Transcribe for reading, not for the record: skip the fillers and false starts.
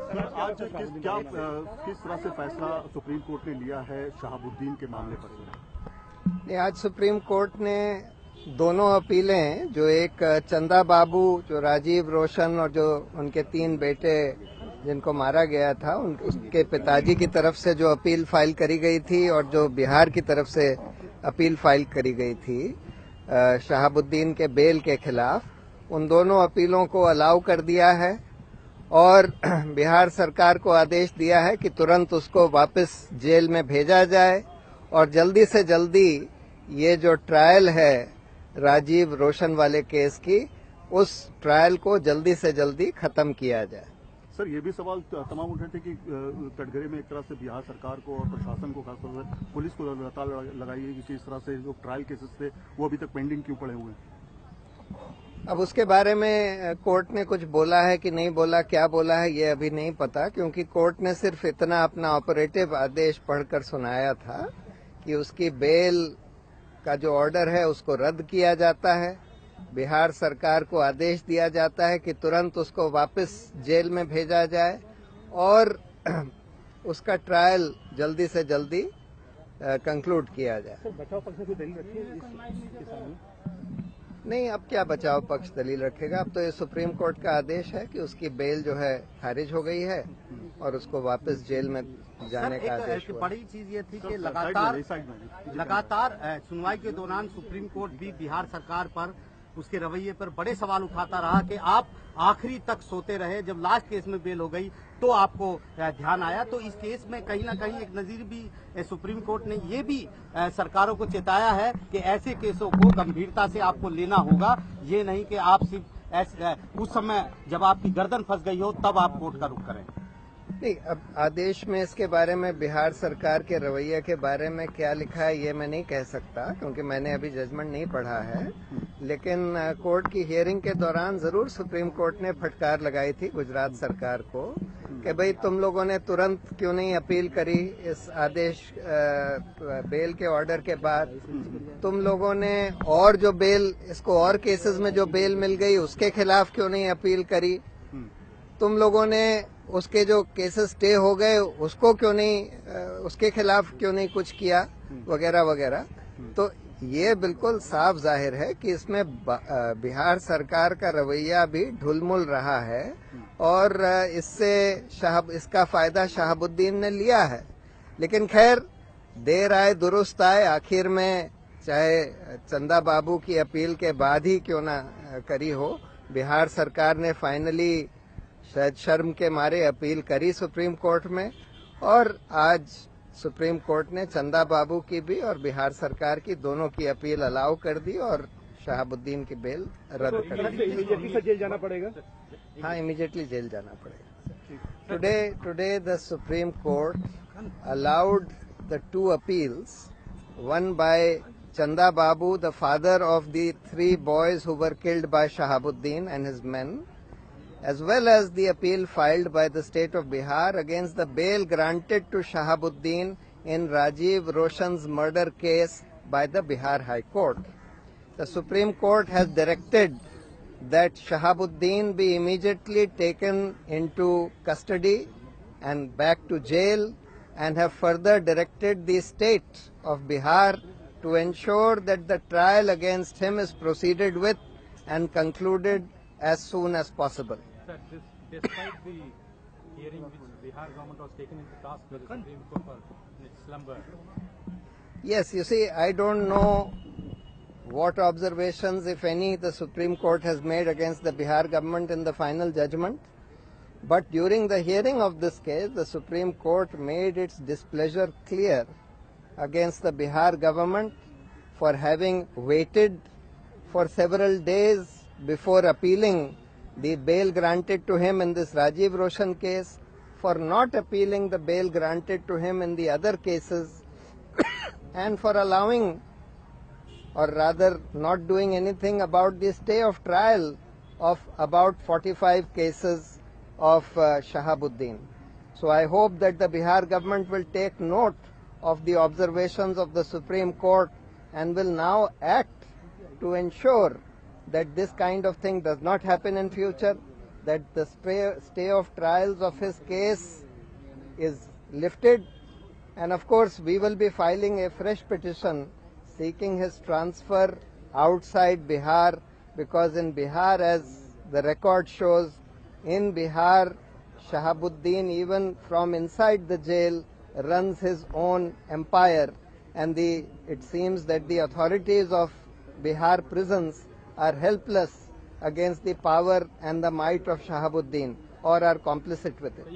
आज किस तरह से फैसला सुप्रीम कोर्ट ने लिया है शहाबुद्दीन के मामले पर? आज सुप्रीम कोर्ट ने दोनों अपीलें, जो एक चंदा बाबू, जो राजीव रोशन और जो उनके 3 बेटे जिनको मारा गया था, उनके पिताजी की तरफ से जो अपील फाइल करी गई थी और जो बिहार की तरफ से अपील फाइल करी गई थी शहाबुद्दीन के बेल के खिलाफ, उन दोनों अपीलों को अलाउ कर दिया है और बिहार सरकार को आदेश दिया है कि तुरंत उसको वापस जेल में भेजा जाए और जल्दी से जल्दी ये जो ट्रायल है राजीव रोशन वाले केस की, उस ट्रायल को जल्दी से जल्दी खत्म किया जाए। सर, ये भी सवाल तमाम उठ रहे थे कि कटघरे में एक तरह से बिहार सरकार को और प्रशासन को, खासतौर से पुलिस को लगातार लगाई गई कि इस तरह से जो ट्रायल केसेस थे वो अभी तक पेंडिंग क्यों पड़े हुए हैं? अब उसके बारे में कोर्ट ने कुछ बोला है कि नहीं बोला, क्या बोला है, ये अभी नहीं पता, क्योंकि कोर्ट ने सिर्फ इतना अपना ऑपरेटिव आदेश पढ़कर सुनाया था कि उसकी बेल का जो ऑर्डर है उसको रद्द किया जाता है। बिहार सरकार को आदेश दिया जाता है कि तुरंत उसको वापस जेल में भेजा जाए और उसका ट्रायल जल्दी से जल्दी कंक्लूड किया जाए। सर, बचाव पक्ष ने कोई दलील रखी है इसके सामने? नहीं, अब क्या बचाव पक्ष दलील रखेगा? अब तो ये सुप्रीम कोर्ट का आदेश है कि उसकी बेल जो है खारिज हो गई है और उसको वापस जेल में जाने का आदेश हुआ। बड़ी चीज ये थी कि लगातार सुनवाई के दौरान सुप्रीम कोर्ट भी बिहार सरकार पर, उसके रवैये पर बड़े सवाल उठाता रहा कि आप आखिरी तक सोते रहे। जब लास्ट केस में बेल हो गई तो आपको ध्यान आया। तो इस केस में कहीं ना कहीं एक नजीर भी सुप्रीम कोर्ट ने ये भी सरकारों को चेताया है कि ऐसे केसों को गंभीरता से आपको लेना होगा। ये नहीं कि आप सिर्फ उस समय जब आपकी गर्दन फंस गई हो तब आप कोर्ट का रुख करें। नहीं, अब आदेश में इसके बारे में, बिहार सरकार के रवैये के बारे में क्या लिखा है ये मैं नहीं कह सकता, क्योंकि मैंने अभी जजमेंट नहीं पढ़ा है। लेकिन कोर्ट की हियरिंग के दौरान जरूर सुप्रीम कोर्ट ने फटकार लगाई थी गुजरात सरकार को कि भाई तुम लोगों ने तुरंत क्यों नहीं अपील करी इस आदेश बेल के ऑर्डर के बाद। तुम लोगों ने और जो बेल, इसको और केसेस में जो बेल मिल गई उसके खिलाफ क्यों नहीं अपील करी। तुम लोगों ने उसके जो केसेस स्टे हो गए उसको क्यों नहीं, उसके खिलाफ क्यों नहीं कुछ किया, वगैरह वगैरह। तो ये बिल्कुल साफ जाहिर है कि इसमें बिहार सरकार का रवैया भी ढुलमुल रहा है और इसका फायदा शहाबुद्दीन ने लिया है। लेकिन खैर, देर आए दुरुस्त आए, आखिर में चाहे चंदा बाबू की अपील के बाद ही क्यों ना करी हो, बिहार सरकार ने फाइनली शायद शर्म के मारे अपील करी सुप्रीम कोर्ट में और आज सुप्रीम कोर्ट ने चंदा बाबू की भी और बिहार सरकार की दोनों की अपील अलाउ कर दी और शहाबुद्दीन की बेल रद्द कर दी। इमीडिएटली जेल जाना पड़ेगा? हाँ, इमीडिएटली जेल जाना पड़ेगा। Today the supreme court allowed the 2 appeals, one by Chanda Babu, the father of the 3 boys who were killed by Shahabuddin and his men, as well as the appeal filed by the state of Bihar against the bail granted to Shahabuddin in Rajiv Roshan's murder case by the Bihar High Court. The Supreme Court has directed that Shahabuddin be immediately taken into custody and back to jail, and have further directed the state of Bihar to ensure that the trial against him is proceeded with and concluded as soon as possible. Sir, despite the hearing which Bihar government was taken into task by the Supreme Court for its slumber. Yes, you see, I don't know what observations, if any, the Supreme Court has made against the Bihar government in the final judgment. But during the hearing of this case, the Supreme Court made its displeasure clear against the Bihar government for having waited for several days before appealing the bail granted to him in this Rajiv Roshan case, for not appealing the bail granted to him in the other cases, and for allowing, or rather not doing anything about the stay of trial of about 45 cases of Shahabuddin. So I hope that the Bihar government will take note of the observations of the Supreme Court and will now act to ensure that this kind of thing does not happen in future. that the stay of trials of his case is lifted, and of course we will be filing a fresh petition seeking his transfer outside Bihar, because in Bihar, as the record shows, in Bihar, Shahabuddin, even from inside the jail, runs his own empire, and it seems that the authorities of Bihar prisons are helpless against the power and the might of Shahabuddin, or are complicit with it.